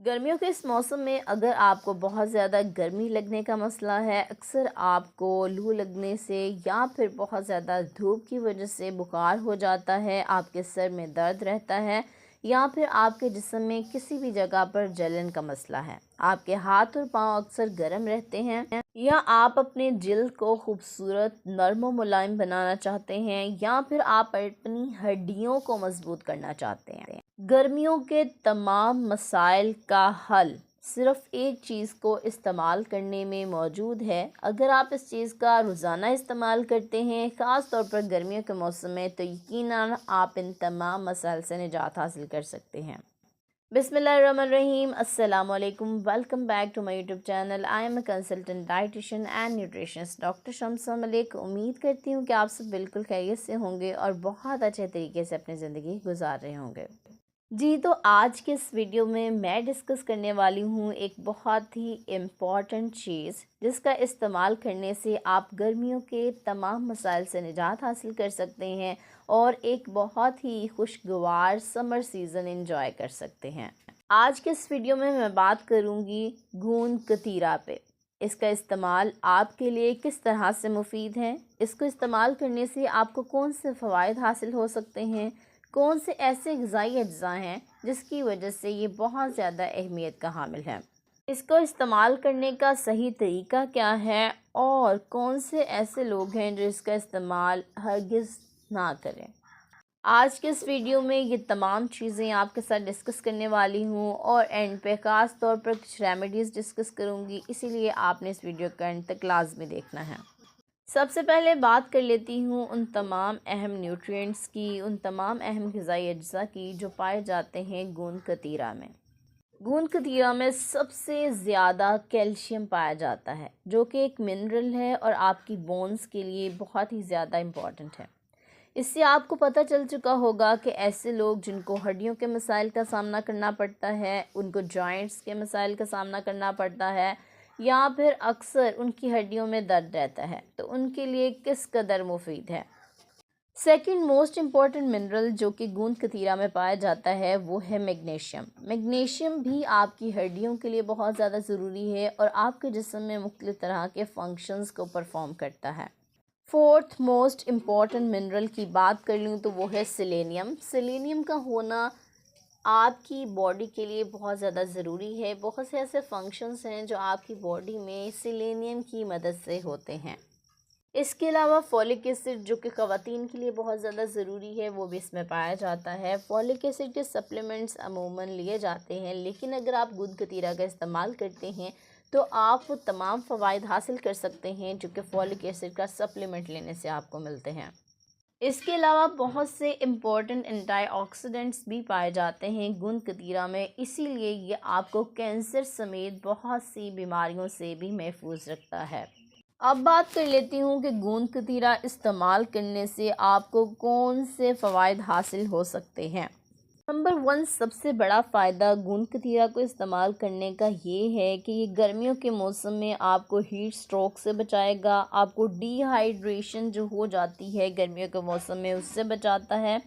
गर्मियों के इस मौसम में अगर आपको बहुत ज़्यादा गर्मी लगने का मसला है, अक्सर आपको लू लगने से या फिर बहुत ज़्यादा धूप की वजह से बुखार हो जाता है, आपके सर में दर्द रहता है या फिर आपके जिस्म में किसी भी जगह पर जलन का मसला है, आपके हाथ और पाँव अक्सर गर्म रहते हैं या आप अपने जिल्द को खूबसूरत नरम और मुलायम बनाना चाहते हैं या फिर आप अपनी हड्डियों को मजबूत करना चाहते हैं। गर्मियों के तमाम मसाइल का हल सिर्फ एक चीज़ को इस्तेमाल करने में मौजूद है। अगर आप इस चीज़ का रोज़ाना इस्तेमाल करते हैं, ख़ास तौर पर गर्मियों के मौसम में, तो यकीनन आप इन तमाम मसाइल से निजात हासिल कर सकते हैं। बिस्मिल्लाहिर्रहमानिर्रहीम, अस्सलाम वालेकुम, welcome back to my YouTube channel. I am a consultant dietitian and nutritionist doctor Shamsa Malik. उम्मीद करती हूँ कि आप सब बिल्कुल खैरियत से होंगे और बहुत अच्छे तरीके से अपनी ज़िंदगी गुजार रहे होंगे। जी, तो आज के इस वीडियो में मैं डिस्कस करने वाली हूँ एक बहुत ही इम्पॉर्टेंट चीज़, जिसका इस्तेमाल करने से आप गर्मियों के तमाम मसाइल से निजात हासिल कर सकते हैं और एक बहुत ही खुशगवार समर सीज़न एंजॉय कर सकते हैं। आज के इस वीडियो में मैं बात करूँगी गूंद कतीरा पे। इसका इस्तेमाल आपके लिए किस तरह से मुफीद है, इसको इस्तेमाल करने से आपको कौन से फ़वाइद हासिल हो सकते हैं, कौन से ऐसे ग़िज़ाई अज्जा हैं जिसकी वजह से ये बहुत ज़्यादा अहमियत का हामिल है, इसको इस्तेमाल करने का सही तरीका क्या है और कौन से ऐसे लोग हैं जो इसका इस्तेमाल हरगिज़ ना करें। आज के इस वीडियो में ये तमाम चीज़ें आपके साथ डिस्कस करने वाली हूँ और एंड पे ख़ास तौर पर कुछ रेमेडीज़ डिस्कस करूँगी, इसीलिए आपने इस वीडियो का एंड तक लाजमी देखना है। सबसे पहले बात कर लेती हूँ उन तमाम अहम न्यूट्रिएंट्स की, उन तमाम अहम ग़िज़ाई अज्जा की जो पाए जाते हैं गूंद कतीरा में। गूंद कतीरा में सबसे ज़्यादा कैल्शियम पाया जाता है, जो कि एक मिनरल है और आपकी बोन्स के लिए बहुत ही ज़्यादा इम्पॉर्टेंट है। इससे आपको पता चल चुका होगा कि ऐसे लोग जिनको हड्डियों के मसाइल का सामना करना पड़ता है, उनको जॉइंट्स के मसाइल का सामना करना पड़ता है या फिर अक्सर उनकी हड्डियों में दर्द रहता है, तो उनके लिए किस कदर मुफीद है। सेकंड मोस्ट इम्पॉर्टेंट मिनरल जो कि गूंद कतीरा में पाया जाता है वो है मैग्नीशियम। मैग्नीशियम भी आपकी हड्डियों के लिए बहुत ज़्यादा ज़रूरी है और आपके जिस्म में मुख्तलिफ़ तरह के फंक्शंस को परफॉर्म करता है। फोर्थ मोस्ट इम्पॉर्टेंट मिनरल की बात कर लूँ तो वो है सेलेनियम। सेलेनियम का होना आपकी बॉडी के लिए बहुत ज़्यादा ज़रूरी है। बहुत से ऐसे फंक्शंस हैं जो आपकी बॉडी में सेलेनियम की मदद से होते हैं। इसके अलावा फॉलिक एसिड जो कि ख़वातीन के लिए बहुत ज़्यादा ज़रूरी है, वो भी इसमें पाया जाता है। फॉलिक एसिड के सप्लीमेंट्स अमूमन लिए जाते हैं, लेकिन अगर आप गूंद कतीरा का इस्तेमाल करते हैं तो आप वो तमाम फ़वाइद हासिल कर सकते हैं जो कि फॉलिक एसिड का सप्लीमेंट लेने से आपको मिलते हैं। इसके अलावा बहुत से इम्पॉर्टेंट एंटीऑक्सीडेंट्स भी पाए जाते हैं गूंद कतीरा में, इसीलिए ये आपको कैंसर समेत बहुत सी बीमारियों से भी महफूज रखता है। अब बात कर लेती हूँ कि गूंद कतीरा इस्तेमाल करने से आपको कौन से फ़वाइद हासिल हो सकते हैं। नंबर 1 सबसे बड़ा फ़ायदा गूंद कतीरा को इस्तेमाल करने का ये है कि ये गर्मियों के मौसम में आपको हीट स्ट्रोक से बचाएगा, आपको डिहाइड्रेशन जो हो जाती है गर्मियों के मौसम में उससे बचाता है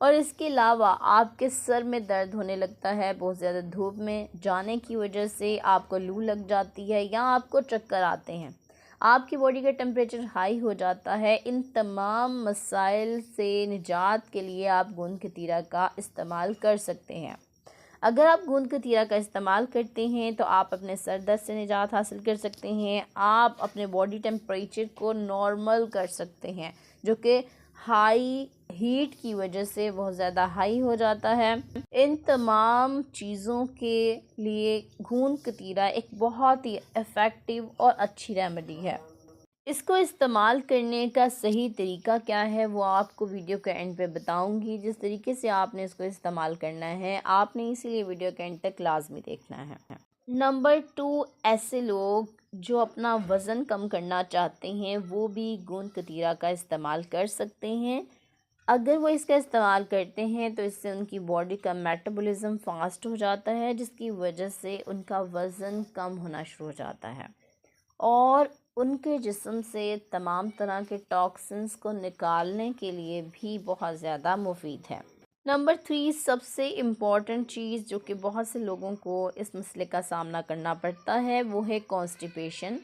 और इसके अलावा आपके सर में दर्द होने लगता है, बहुत ज़्यादा धूप में जाने की वजह से आपको लू लग जाती है या आपको चक्कर आते हैं, आपकी बॉडी का टेम्परेचर हाई हो जाता है। इन तमाम मसाइल से निजात के लिए आप गूंद कतीरा का इस्तेमाल कर सकते हैं। अगर आप गूंद कतीरा का इस्तेमाल करते हैं तो आप अपने सर दर्द से निजात हासिल कर सकते हैं, आप अपने बॉडी टेम्परेचर को नॉर्मल कर सकते हैं जो कि हाई हीट की वजह से बहुत ज़्यादा हाई हो जाता है। इन तमाम चीज़ों के लिए गूंद कतीरा एक बहुत ही इफ़ेक्टिव और अच्छी रेमेडी है। इसको इस्तेमाल करने का सही तरीका क्या है वो आपको वीडियो के एंड पे बताऊंगी। जिस तरीके से आपने इसको इस्तेमाल करना है आपने इसीलिए वीडियो के एंड तक लाजमी देखना है। नंबर 2 ऐसे लोग जो अपना वज़न कम करना चाहते हैं वो भी गूंद कतीरा का इस्तेमाल कर सकते हैं। अगर वो इसका इस्तेमाल करते हैं तो इससे उनकी बॉडी का मेटाबॉलिज्म फास्ट हो जाता है, जिसकी वजह से उनका वज़न कम होना शुरू हो जाता है और उनके जिस्म से तमाम तरह के टॉक्सिन्स को निकालने के लिए भी बहुत ज़्यादा मुफीद है। नंबर 3 सबसे इम्पॉर्टेंट चीज़ जो कि बहुत से लोगों को इस मसले का सामना करना पड़ता है वो है कॉन्स्टिपेशन।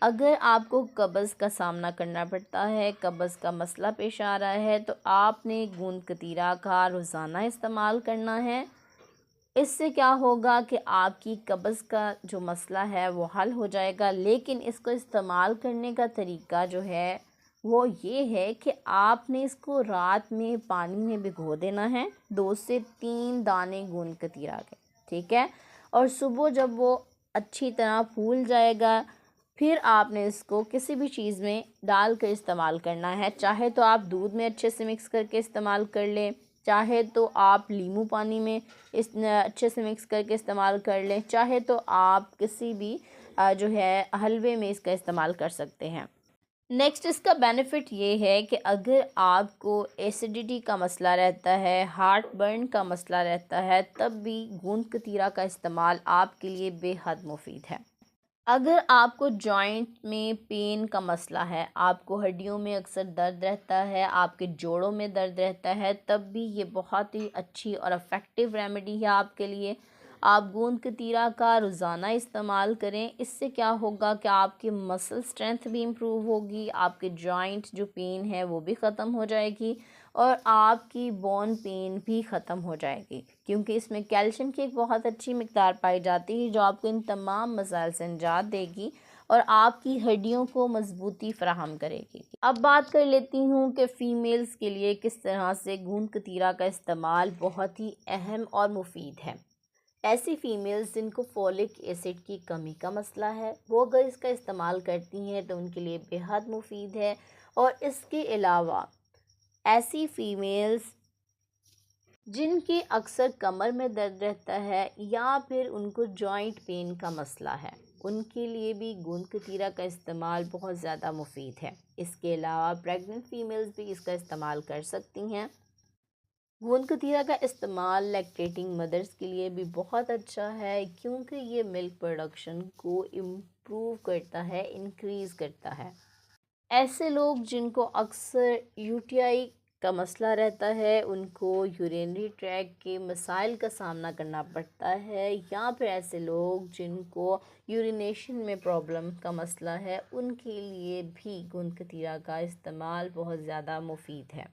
अगर आपको कब्ज़ का सामना करना पड़ता है, कब्ज़ का मसला पेश आ रहा है, तो आपने गूंद कतीरा का रोज़ाना इस्तेमाल करना है। इससे क्या होगा कि आपकी कब्ज़ का जो मसला है वो हल हो जाएगा। लेकिन इसको इस्तेमाल करने का तरीका जो है वो ये है कि आपने इसको रात में पानी में भिगो देना है, 2 से 3 दाने गूंद कतीरा के, ठीक है। और सुबह जब वो अच्छी तरह फूल जाएगा, फिर आपने इसको किसी भी चीज़ में डाल कर इस्तेमाल करना है। चाहे तो आप दूध में अच्छे से मिक्स करके इस्तेमाल कर लें, चाहे तो आप नींबू पानी में इस अच्छे से मिक्स करके इस्तेमाल कर लें, चाहे तो आप किसी भी जो है हलवे में इसका इस्तेमाल कर सकते हैं। नेक्स्ट इसका बेनिफिट ये है कि अगर आपको एसिडिटी का मसला रहता है, हार्ट बर्न का मसला रहता है, तब भी गूंद कतीरा का इस्तेमाल आपके लिए बेहद मुफीद है। अगर आपको जॉइंट में पेन का मसला है, आपको हड्डियों में अक्सर दर्द रहता है, आपके जोड़ों में दर्द रहता है, तब भी ये बहुत ही अच्छी और इफ़ेक्टिव रेमेडी है आपके लिए। आप गूंद कतीरा का रोज़ाना इस्तेमाल करें। इससे क्या होगा कि आपकी मसल स्ट्रेंथ भी इम्प्रूव होगी, आपके जॉइंट जो पेन है वो भी ख़त्म हो जाएगी और आपकी बोन पेन भी ख़त्म हो जाएगी, क्योंकि इसमें कैल्शियम की एक बहुत अच्छी मिकदार पाई जाती है जो आपको इन तमाम मसाइल से निजात देगी और आपकी हड्डियों को मजबूती फ़राहम करेगी। अब बात कर लेती हूँ कि फ़ीमेल्स के लिए किस तरह से गूंद कतीरा का इस्तेमाल बहुत ही अहम और मुफीद है। ऐसी फ़ीमेल्स जिनको फोलिक एसिड की कमी का मसला है, वो अगर इसका इस्तेमाल करती हैं तो उनके लिए बेहद मुफीद है। और इसके अलावा ऐसी फ़ीमेल्स जिनके अक्सर कमर में दर्द रहता है या फिर उनको जॉइंट पेन का मसला है, उनके लिए भी गूंद कतीरा का इस्तेमाल बहुत ज़्यादा मुफीद है। इसके अलावा प्रेग्नेंट फ़ीमेल्स भी इसका इस्तेमाल कर सकती हैं। गूंद कतीरा का इस्तेमाल लैक्टेटिंग मदर्स के लिए भी बहुत अच्छा है, क्योंकि ये मिल्क प्रोडक्शन को इम्प्रूव करता है, इंक्रीज़ करता है। ऐसे लोग जिनको अक्सर यूटीआई का मसला रहता है, उनको यूरिनरी ट्रैक के मसाइल का सामना करना पड़ता है, या फिर ऐसे लोग जिनको यूरिनेशन में प्रॉब्लम का मसला है, उनके लिए भी गूंद कतीरा का इस्तेमाल बहुत ज़्यादा मुफीद है।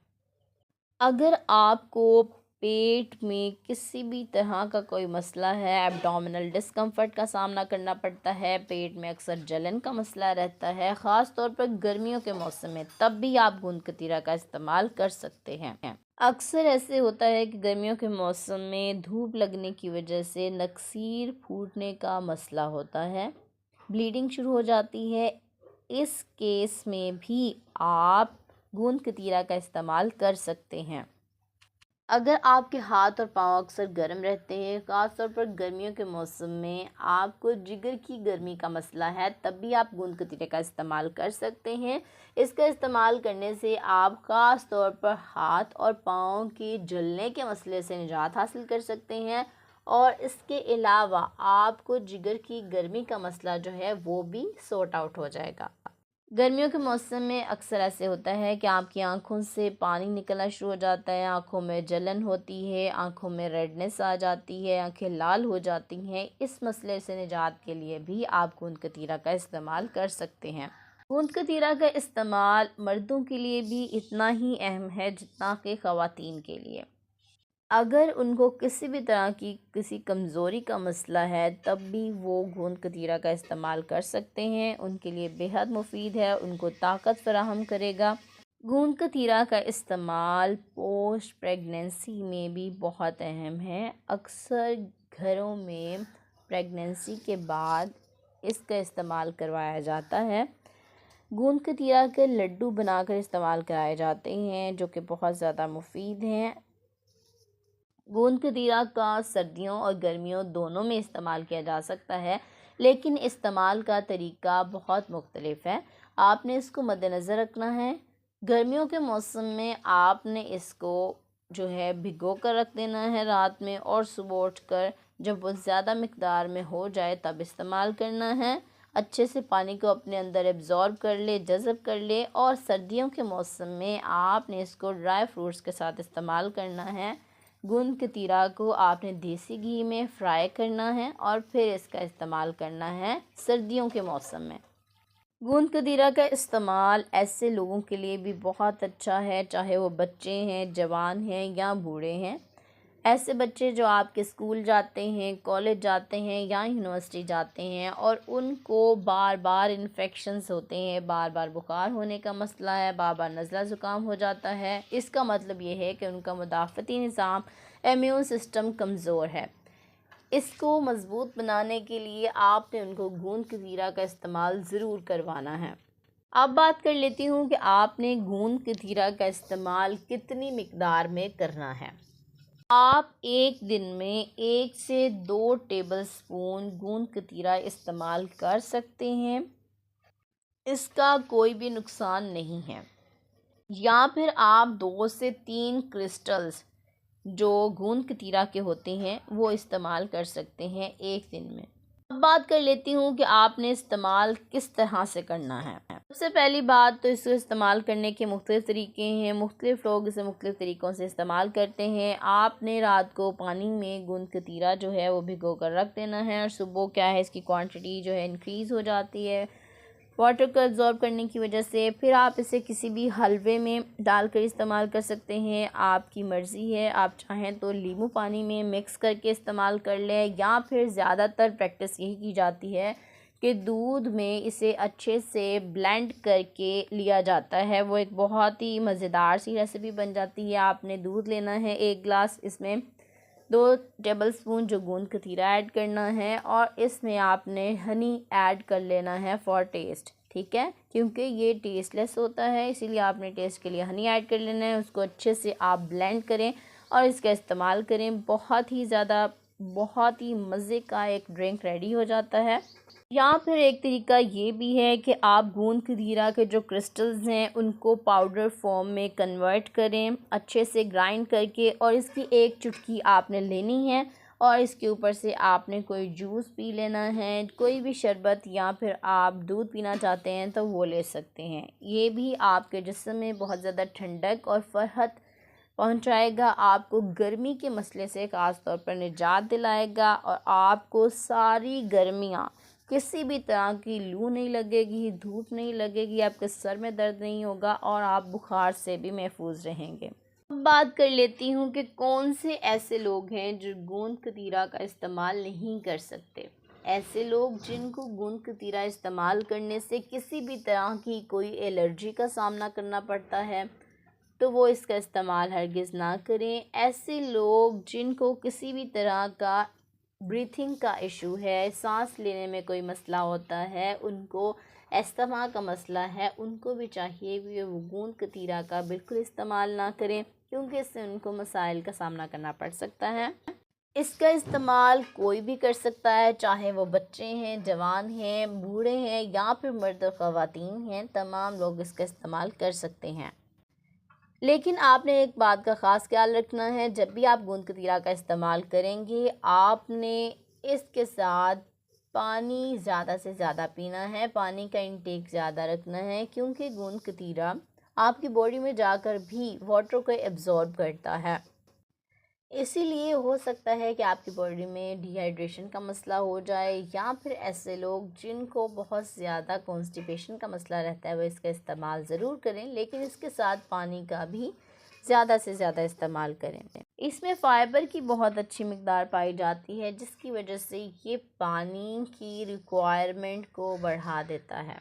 अगर आपको पेट में किसी भी तरह का कोई मसला है, एब्डोमिनल डिस्कम्फर्ट का सामना करना पड़ता है, पेट में अक्सर जलन का मसला रहता है, ख़ास तौर पर गर्मियों के मौसम में, तब भी आप गूंद कतीरा का इस्तेमाल कर सकते हैं। अक्सर ऐसे होता है कि गर्मियों के मौसम में धूप लगने की वजह से नक्सीर फूटने का मसला होता है, ब्लीडिंग शुरू हो जाती है। इस केस में भी आप गूंद कतीरा का इस्तेमाल कर सकते हैं। अगर आपके हाथ और पाँव अक्सर गर्म रहते हैं, ख़ास तौर पर गर्मियों के मौसम में आपको जिगर की गर्मी का मसला है, तब भी आप गूंद कतीरे का इस्तेमाल कर सकते हैं। इसका इस्तेमाल करने से आप ख़ास तौर पर हाथ और पाँव के जलने के मसले से निजात हासिल कर सकते हैं और इसके अलावा आपको जिगर की गर्मी का मसला जो है वो भी सॉर्ट आउट हो जाएगा। गर्मियों के मौसम में अक्सर ऐसे होता है कि आपकी आंखों से पानी निकलना शुरू हो जाता है, आंखों में जलन होती है, आंखों में रेडनेस आ जाती है, आंखें लाल हो जाती हैं। इस मसले से निजात के लिए भी आप गूंद कतीरा का इस्तेमाल कर सकते हैं। गूंद कतीरा का इस्तेमाल मर्दों के लिए भी इतना ही अहम है जितना कि ख़वातीन के लिए। अगर उनको किसी भी तरह की किसी कमज़ोरी का मसला है, तब भी वो गूंद कतीरा का इस्तेमाल कर सकते हैं, उनके लिए बेहद मुफीद है, उनको ताकत फ़राहम करेगा। गूंद कतीरा का इस्तेमाल पोस्ट प्रेगनेंसी में भी बहुत अहम है। अक्सर घरों में प्रेगनेंसी के बाद इसका इस्तेमाल करवाया जाता है। गूंद कतीरा के लड्डू बनाकर इस्तेमाल कराए जाते हैं, जो कि बहुत ज़्यादा मुफीद हैं। गूंद कतीरा का सर्दियों और गर्मियों दोनों में इस्तेमाल किया जा सकता है, लेकिन इस्तेमाल का तरीका बहुत मुख्तलिफ है। आपने इसको मद्देनज़र रखना है। गर्मियों के मौसम में आपने इसको जो है भिगो कर रख देना है रात में, और सुबह उठकर जब वो ज़्यादा मिकदार में हो जाए तब इस्तेमाल करना है। अच्छे से पानी को अपने अंदर एब्ज़ॉर्ब कर ले, जज़ब कर ले। और सर्दियों के मौसम में आपने इसको ड्राई फ्रूट्स के साथ इस्तेमाल करना है। गूंद कतीरा को आपने देसी घी में फ्राई करना है और फिर इसका इस्तेमाल करना है सर्दियों के मौसम में। गूंद कतीरा का इस्तेमाल ऐसे लोगों के लिए भी बहुत अच्छा है, चाहे वो बच्चे हैं, जवान हैं या बूढ़े हैं। ऐसे बच्चे जो आपके स्कूल जाते हैं, कॉलेज जाते हैं या यूनिवर्सिटी जाते हैं और उनको बार बार इन्फेक्शंस होते हैं, बार बार बुखार होने का मसला है, बार बार नज़ला ज़ुकाम हो जाता है, इसका मतलब ये है कि उनका मुदाफ़ती निज़ाम, इम्यून सिस्टम कमज़ोर है। इसको मज़बूत बनाने के लिए आपने उनको गूंद कतीरा का इस्तेमाल ज़रूर करवाना है। अब बात कर लेती हूँ कि आपने गूंद कतीरा का इस्तेमाल कितनी मिकदार में करना है। आप एक दिन में 1 से 2 टेबलस्पून गूंद कतीरा इस्तेमाल कर सकते हैं, इसका कोई भी नुकसान नहीं है। या फिर आप 2 से 3 क्रिस्टल्स जो गूंद कतीरा के होते हैं वो इस्तेमाल कर सकते हैं एक दिन में। अब बात कर लेती हूँ कि आपने इस्तेमाल किस तरह से करना है। सबसे पहली बात तो इसको इस्तेमाल करने के मुख्तलिफ़ तरीके हैं, मुख्तलिफ़ लोग इसे मुख्तलिफ़ तरीक़ों से इस्तेमाल करते हैं। आपने रात को पानी में गूंद कतीरा जो है वो भिगो कर रख देना है और सुबह क्या है इसकी क्वांटिटी जो है इंक्रीज़ हो जाती है वाटर को एब्ज़ॉर्ब करने की वजह से। फिर आप इसे किसी भी हलवे में डालकर इस्तेमाल कर सकते हैं, आपकी मर्ज़ी है। आप चाहें तो नींबू पानी में मिक्स करके इस्तेमाल कर लें, या फिर ज़्यादातर प्रैक्टिस यही की जाती है कि दूध में इसे अच्छे से ब्लेंड करके लिया जाता है। वो एक बहुत ही मज़ेदार सी रेसिपी बन जाती है। आपने दूध लेना है 1 गिलास, इसमें 2 टेबलस्पून जो गूंद कतीरा ऐड करना है और इसमें आपने हनी ऐड कर लेना है फॉर टेस्ट, ठीक है, क्योंकि ये टेस्टलेस होता है इसीलिए आपने टेस्ट के लिए हनी ऐड कर लेना है। उसको अच्छे से आप ब्लेंड करें और इसका इस्तेमाल करें। बहुत ही मज़े का एक ड्रिंक रेडी हो जाता है। या फिर एक तरीका ये भी है कि आप गूंद कतीरा के जो क्रिस्टल्स हैं उनको पाउडर फॉर्म में कन्वर्ट करें अच्छे से ग्राइंड करके, और इसकी एक चुटकी आपने लेनी है और इसके ऊपर से आपने कोई जूस पी लेना है, कोई भी शरबत, या फिर आप दूध पीना चाहते हैं तो वो ले सकते हैं। ये भी आपके जिस्म में बहुत ज़्यादा ठंडक और फरहत पहुंचाएगा, आपको गर्मी के मसले से ख़ास तौर पर निजात दिलाएगा और आपको सारी गर्मियाँ किसी भी तरह की लू नहीं लगेगी, धूप नहीं लगेगी, आपके सर में दर्द नहीं होगा और आप बुखार से भी महफूज रहेंगे। अब बात कर लेती हूँ कि कौन से ऐसे लोग हैं जो गूंद कतीरा का इस्तेमाल नहीं कर सकते। ऐसे लोग जिनको गूंद कतीरा इस्तेमाल करने से किसी भी तरह की कोई एलर्जी का सामना करना पड़ता है तो वो इसका इस्तेमाल हरगिज़ ना करें। ऐसे लोग जिनको किसी भी तरह का ब्रीथिंग का इशू है, सांस लेने में कोई मसला होता है, उनको अस्थमा का मसला है, उनको भी चाहिए भी वो गूंद कतीरा का बिल्कुल इस्तेमाल ना करें, क्योंकि इससे उनको मसाइल का सामना करना पड़ सकता है। इसका इस्तेमाल कोई भी कर सकता है, चाहे वो बच्चे हैं, जवान हैं, बूढ़े हैं या फिर मर्द और ख़वातीन हैं, तमाम लोग इसका इस्तेमाल कर सकते हैं। लेकिन आपने एक बात का ख़ास ख्याल रखना है, जब भी आप गूंद कतीरा का इस्तेमाल करेंगे आपने इसके साथ पानी ज़्यादा से ज़्यादा पीना है, पानी का इंटेक ज़्यादा रखना है, क्योंकि गूंद कतीरा आपकी बॉडी में जाकर भी वाटर को एब्ज़ॉर्ब करता है। इसीलिए हो सकता है कि आपकी बॉडी में डिहाइड्रेशन का मसला हो जाए, या फिर ऐसे लोग जिनको बहुत ज़्यादा कॉन्स्टिपेशन का मसला रहता है वो इसका इस्तेमाल ज़रूर करें, लेकिन इसके साथ पानी का भी ज़्यादा से ज़्यादा इस्तेमाल करें। इसमें फ़ाइबर की बहुत अच्छी मिकदार पाई जाती है, जिसकी वजह से ये पानी की रिक्वायरमेंट को बढ़ा देता है।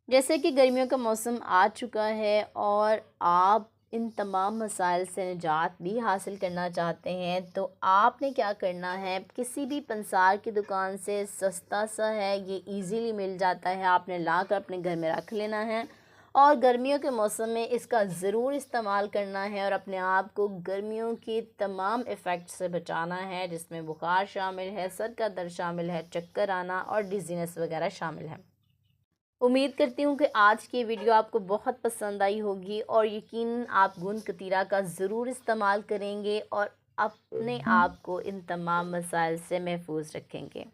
जैसे कि गर्मियों का मौसम आ चुका है और आप इन तमाम मसाइल से निजात भी हासिल करना चाहते हैं, तो आपने क्या करना है, किसी भी पंसार की दुकान से सस्ता सा है, ये इजीली मिल जाता है, आपने ला कर अपने घर में रख लेना है और गर्मियों के मौसम में इसका ज़रूर इस्तेमाल करना है और अपने आप को गर्मियों के तमाम इफ़ेक्ट से बचाना है, जिसमें बुखार शामिल है, सर का दर्द शामिल है, चक्कर आना और डिजीनेस वगैरह शामिल है। उम्मीद करती हूँ कि आज की वीडियो आपको बहुत पसंद आई होगी और यकीनन आप गूंद कतीरा का ज़रूर इस्तेमाल करेंगे और अपने आप को इन तमाम मसाइल से महफूज रखेंगे।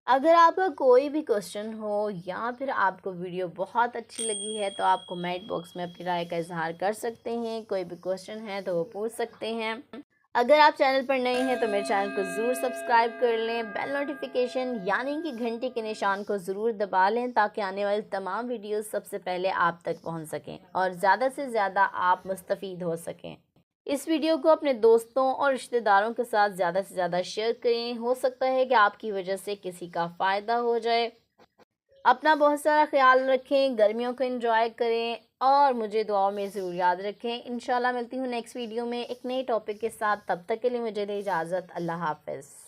अगर आपका कोई भी क्वेश्चन हो या फिर आपको वीडियो बहुत अच्छी लगी है तो आप कमेंट बॉक्स में अपनी राय का इजहार कर सकते हैं। कोई भी क्वेश्चन है तो वो पूछ सकते हैं। अगर आप चैनल पर नए हैं तो मेरे चैनल को ज़रूर सब्सक्राइब कर लें, बेल नोटिफिकेशन यानी कि घंटी के निशान को ज़रूर दबा लें ताकि आने वाली तमाम वीडियोस सबसे पहले आप तक पहुंच सकें और ज़्यादा से ज़्यादा आप मुस्तफ़ीद हो सकें। इस वीडियो को अपने दोस्तों और रिश्तेदारों के साथ ज़्यादा से ज़्यादा शेयर करें, हो सकता है कि आपकी वजह से किसी का फ़ायदा हो जाए। अपना बहुत सारा ख्याल रखें, गर्मियों को एंजॉय करें और मुझे दुआओं में ज़रूर याद रखें। इंशाल्लाह मिलती हूँ नेक्स्ट वीडियो में एक नए टॉपिक के साथ। तब तक के लिए मुझे दे इजाज़त। अल्लाह हाफ़िज़।